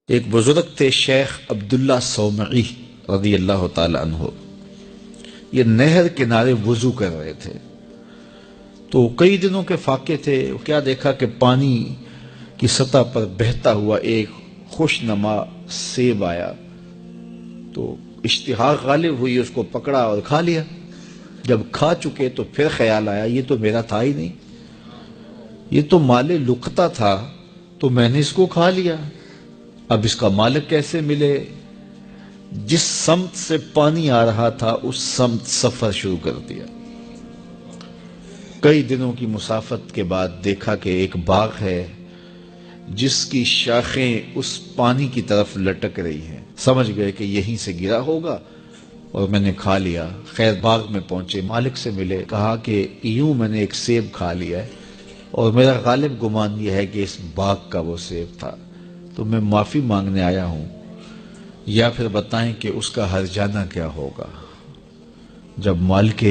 ایک بزرگ تھے شیخ عبداللہ صومعی رضی اللہ تعالی عنہ. یہ نہر کنارے وضو کر رہے تھے تو کئی دنوں کے فاقے تھے. کیا دیکھا کہ پانی کی سطح پر بہتا ہوا ایک خوش نما سیب آیا تو اشتہا غالب ہوئی، اس کو پکڑا اور کھا لیا. جب کھا چکے تو پھر خیال آیا یہ تو میرا تھا ہی نہیں، یہ تو مال لقطہ تھا تو میں نے اس کو کھا لیا. اب اس کا مالک کیسے ملے؟ جس سمت سے پانی آ رہا تھا اس سمت سفر شروع کر دیا. کئی دنوں کی مسافت کے بعد دیکھا کہ ایک باغ ہے جس کی شاخیں اس پانی کی طرف لٹک رہی ہیں. سمجھ گئے کہ یہیں سے گرا ہوگا اور میں نے کھا لیا. خیر باغ میں پہنچے، مالک سے ملے، کہا کہ یوں میں نے ایک سیب کھا لیا ہے اور میرا غالب گمان یہ ہے کہ اس باغ کا وہ سیب تھا، تو میں معافی مانگنے آیا ہوں، یا پھر بتائیں کہ اس کا ہرجانہ کیا ہوگا. جب مالک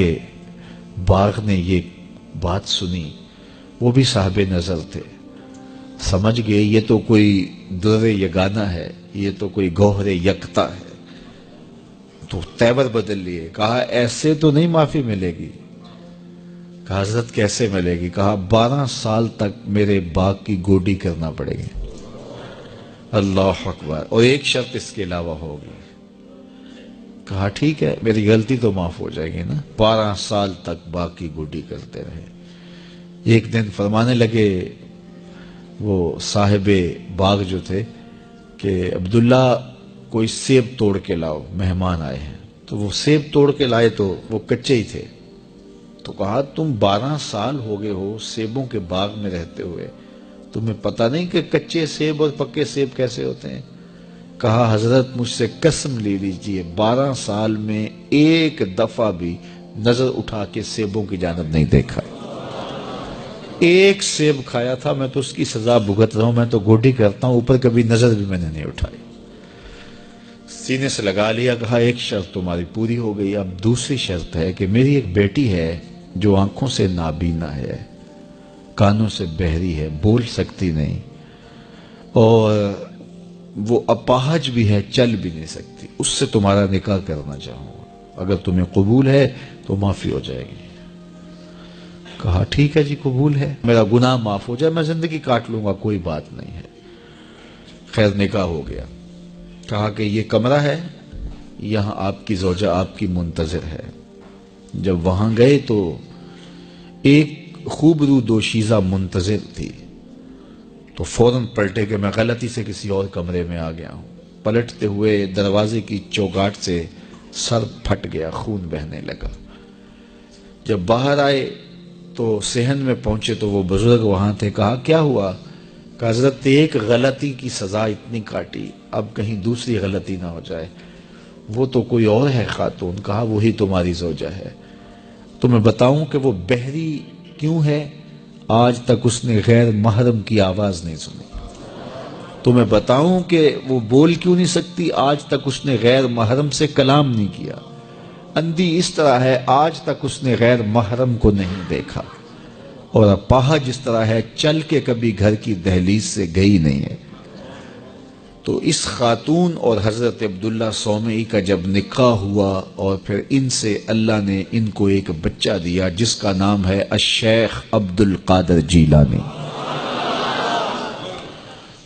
باغ نے یہ بات سنی، وہ بھی صاحب نظر تھے، سمجھ گئے یہ تو کوئی در یگانہ ہے، یہ تو کوئی گوہر یکتا ہے. تو تیور بدل لیے، کہا ایسے تو نہیں معافی ملے گی. کہا حضرت کیسے ملے گی؟ کہا 12 سال تک میرے باغ کی گوڈی کرنا پڑے گی. اللہ اکبر. اور ایک شرط اس کے علاوہ ہوگی. کہا ٹھیک ہے، میری غلطی تو معاف ہو جائے گی نا. 12 سال تک باغ کی گوڈی کرتے رہے. ایک دن فرمانے لگے وہ صاحب باغ جو تھے کہ عبداللہ کوئی سیب توڑ کے لاؤ، مہمان آئے ہیں. تو وہ سیب توڑ کے لائے تو وہ کچے ہی تھے. تو کہا تم 12 سال ہو گئے ہو سیبوں کے باغ میں رہتے ہوئے، تمہیں پتہ نہیں کہ کچے سیب اور پکے سیب کیسے ہوتے ہیں؟ کہا حضرت مجھ سے قسم لے لیجئے 12 سال میں ایک دفعہ بھی نظر اٹھا کے سیبوں کی جانب نہیں دیکھا. ایک سیب کھایا تھا، میں تو اس کی سزا بھگت رہا ہوں، میں تو گوڈی کرتا ہوں، اوپر کبھی نظر بھی میں نے نہیں اٹھائی. سینے سے لگا لیا. کہا ایک شرط تمہاری پوری ہو گئی، اب دوسری شرط ہے کہ میری ایک بیٹی ہے جو آنکھوں سے نابینا ہے، کانوں سے بہری ہے، بول سکتی نہیں، اور وہ اپاہج بھی ہے، چل بھی نہیں سکتی. اس سے تمہارا نکاح کرنا چاہوں گا، اگر تمہیں قبول ہے تو معافی ہو جائے گی. کہا ٹھیک ہے جی قبول ہے، میرا گناہ معاف ہو جائے، میں زندگی کاٹ لوں گا، کوئی بات نہیں ہے. خیر نکاح ہو گیا. کہا کہ یہ کمرہ ہے، یہاں آپ کی زوجہ آپ کی منتظر ہے. جب وہاں گئے تو ایک خوبرو دوشیزہ منتظر تھی. تو فوراً پلٹے کہ میں غلطی سے کسی اور کمرے میں آ گیا ہوں. پلٹتے ہوئے دروازے کی چوگاٹ سے سر پھٹ گیا، خون بہنے لگا. جب باہر آئے تو صحن میں پہنچے تو وہ بزرگ وہاں تھے. کہا کیا ہوا؟ کہ حضرت ایک غلطی کی سزا اتنی کاٹی، اب کہیں دوسری غلطی نہ ہو جائے. وہ تو کوئی اور ہے خاتون. کہا وہی تمہاری زوجہ ہے. تو میں بتاؤں کہ وہ بہری کیوں ہے؟ آج تک اس نے غیر محرم کی آواز نہیں سنی. تو میں بتاؤں کہ وہ بول کیوں نہیں سکتی؟ آج تک اس نے غیر محرم سے کلام نہیں کیا. اندھی اس طرح ہے، آج تک اس نے غیر محرم کو نہیں دیکھا. اور اپاہج اس طرح ہے، چل کے کبھی گھر کی دہلیز سے گئی نہیں ہے. تو اس خاتون اور حضرت عبداللہ صومعی کا جب نکاح ہوا اور پھر ان سے اللہ نے ان کو ایک بچہ دیا جس کا نام ہے الشیخ عبد القادر جیلانی.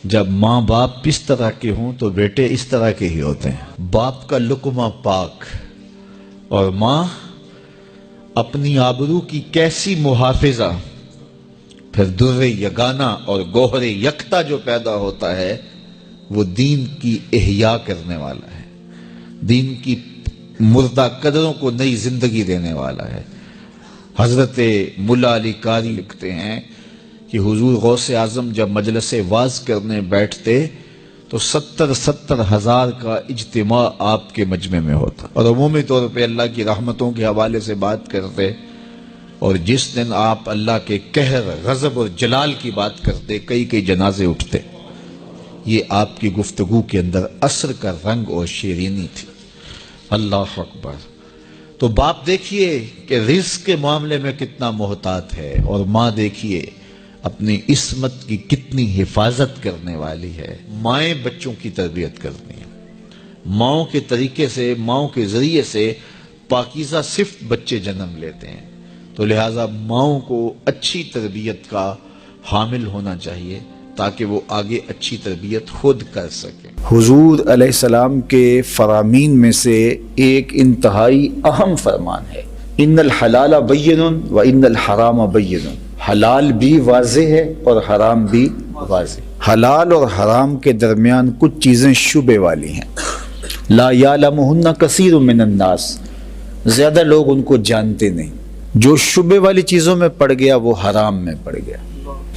جب ماں باپ اس طرح کے ہوں تو بیٹے اس طرح کے ہی ہوتے ہیں. باپ کا لقمہ پاک اور ماں اپنی آبرو کی کیسی محافظہ. پھر در یگانہ اور گوہر یکتا جو پیدا ہوتا ہے وہ دین کی احیاء کرنے والا ہے، دین کی مردہ قدروں کو نئی زندگی دینے والا ہے. حضرت ملا علی قاری لکھتے ہیں کہ حضور غوث اعظم جب مجلس واعظ کرنے بیٹھتے تو 70 ہزار کا اجتماع آپ کے مجمع میں ہوتا، اور عمومی طور پہ اللہ کی رحمتوں کے حوالے سے بات کرتے. اور جس دن آپ اللہ کے قہر، غضب اور جلال کی بات کرتے کئی جنازے اٹھتے. یہ آپ کی گفتگو کے اندر عصر کا رنگ اور شیرینی تھی. اللہ اکبر. تو باپ دیکھیے کہ رزق کے معاملے میں کتنا محتاط ہے، اور ماں دیکھیے اپنی عصمت کی کتنی حفاظت کرنے والی ہے۔ مائیں بچوں کی تربیت کرتی ہیں، ماؤں کے طریقے سے، ماؤں کے ذریعے سے پاکیزہ صفت بچے جنم لیتے ہیں، تو لہٰذا ماؤں کو اچھی تربیت کا حامل ہونا چاہیے تاکہ وہ آگے اچھی تربیت خود کر سکیں۔ حضور علیہ السلام کے فرامین میں سے ایک انتہائی اہم فرمان ہے، ان الحلال بین و ان الحرام بین۔ حلال بھی واضح ہے اور حرام بھی واضح۔ حلال اور حرام کے درمیان کچھ چیزیں شبہ والی ہیں، لا یعلمہن کثیر من الناس، زیادہ لوگ ان کو جانتے نہیں۔ جو شبہ والی چیزوں میں پڑ گیا وہ حرام میں پڑ گیا۔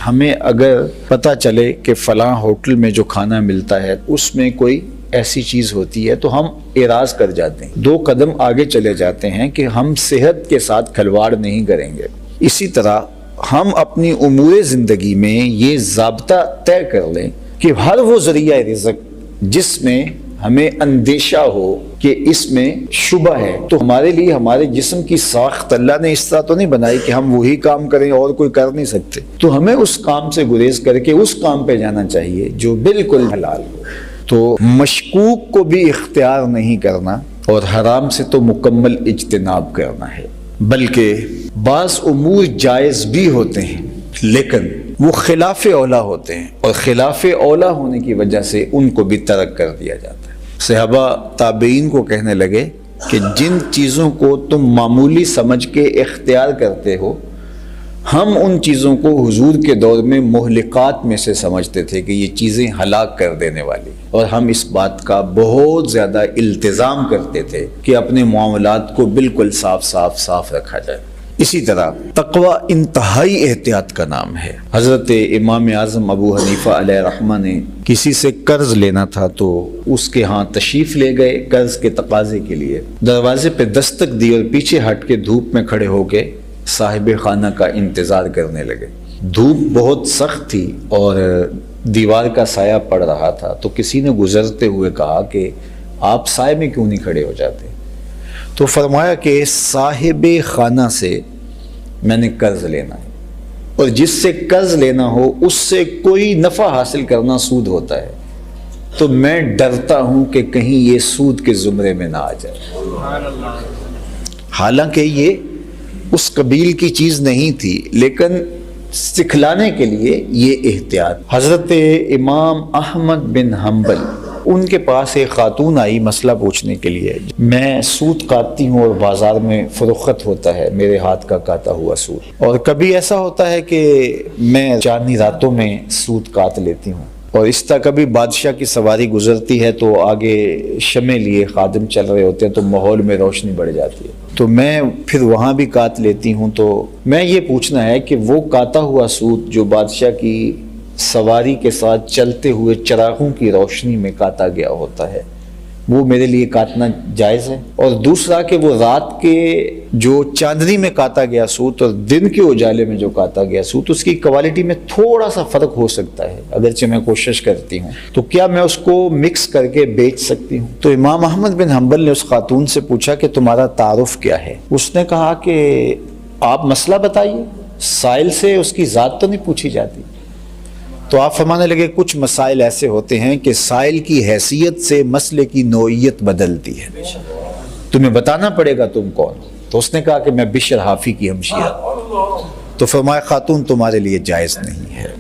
ہمیں اگر پتہ چلے کہ فلاں ہوٹل میں جو کھانا ملتا ہے اس میں کوئی ایسی چیز ہوتی ہے تو ہم اعراض کر جاتے ہیں، 2 قدم آگے چلے جاتے ہیں کہ ہم صحت کے ساتھ کھلواڑ نہیں کریں گے۔ اسی طرح ہم اپنی امور زندگی میں یہ ضابطہ طے کر لیں کہ ہر وہ ذریعہ رزق جس میں ہمیں اندیشہ ہو کہ اس میں شبہ ہے، تو ہمارے لیے ہمارے جسم کی ساخت اللہ نے اس طرح تو نہیں بنائی کہ ہم وہی کام کریں اور کوئی کر نہیں سکتے، تو ہمیں اس کام سے گریز کر کے اس کام پہ جانا چاہیے جو بالکل حلال ہو۔ تو مشکوک کو بھی اختیار نہیں کرنا اور حرام سے تو مکمل اجتناب کرنا ہے، بلکہ بعض امور جائز بھی ہوتے ہیں لیکن وہ خلاف اولا ہوتے ہیں، اور خلاف اولا ہونے کی وجہ سے ان کو بھی ترک کر دیا جاتا ہے۔ صحابہ تابعین کو کہنے لگے کہ جن چیزوں کو تم معمولی سمجھ کے اختیار کرتے ہو، ہم ان چیزوں کو حضور کے دور میں مہلکات میں سے سمجھتے تھے کہ یہ چیزیں ہلاک کر دینے والی، اور ہم اس بات کا بہت زیادہ التزام کرتے تھے کہ اپنے معاملات کو بالکل صاف رکھا جائے۔ اسی طرح تقوی انتہائی احتیاط کا نام ہے۔ حضرت امام اعظم ابو حنیفہ علیہ رحمہ نے کسی سے قرض لینا تھا تو اس کے ہاں تشریف لے گئے قرض کے تقاضے کے لیے، دروازے پہ دستک دی اور پیچھے ہٹ کے دھوپ میں کھڑے ہو کے صاحب خانہ کا انتظار کرنے لگے۔ دھوپ بہت سخت تھی اور دیوار کا سایہ پڑ رہا تھا، تو کسی نے گزرتے ہوئے کہا کہ آپ سائے میں کیوں نہیں کھڑے ہو جاتے؟ تو فرمایا کہ صاحب خانہ سے میں نے قرض لینا ہے، اور جس سے قرض لینا ہو اس سے کوئی نفع حاصل کرنا سود ہوتا ہے، تو میں ڈرتا ہوں کہ کہیں یہ سود کے زمرے میں نہ آ جائے۔ حالانکہ یہ اس قبیل کی چیز نہیں تھی، لیکن سکھلانے کے لیے یہ احتیاط۔ حضرت امام احمد بن حنبل، ان کے پاس ایک خاتون آئی مسئلہ پوچھنے کے لیے، میں سود کاٹتی ہوں اور بازار میں فروخت ہوتا ہے میرے ہاتھ کا کاٹا ہوا سود، اور کبھی ایسا ہوتا ہے کہ میں چاندنی راتوں میں سود کاٹ لیتی ہوں، اور اس طرح کبھی بادشاہ کی سواری گزرتی ہے تو آگے شمع لیے خادم چل رہے ہوتے ہیں تو ماحول میں روشنی بڑھ جاتی ہے، تو میں پھر وہاں بھی کاٹ لیتی ہوں۔ تو میں یہ پوچھنا ہے کہ وہ کاٹا ہوا سود جو بادشاہ کی سواری کے ساتھ چلتے ہوئے چراغوں کی روشنی میں کاٹا گیا ہوتا ہے، وہ میرے لیے کاٹنا جائز ہے؟ اور دوسرا کہ وہ رات کے جو چاندنی میں کاٹا گیا سوت اور دن کے اجالے میں جو کاٹا گیا سوت، اس کی کوالٹی میں تھوڑا سا فرق ہو سکتا ہے، اگرچہ میں کوشش کرتی ہوں، تو کیا میں اس کو مکس کر کے بیچ سکتی ہوں؟ تو امام احمد بن حنبل نے اس خاتون سے پوچھا کہ تمہارا تعارف کیا ہے؟ اس نے کہا کہ آپ مسئلہ بتائیے، سائل سے اس کی ذات تو نہیں پوچھی جاتی۔ تو آپ فرمانے لگے کچھ مسائل ایسے ہوتے ہیں کہ سائل کی حیثیت سے مسئلے کی نوعیت بدلتی ہے، تمہیں بتانا پڑے گا تم کون۔ تو اس نے کہا کہ میں بشر حافی کی ہمشیرہ۔ تو فرمایا خاتون تمہارے لیے جائز نہیں ہے۔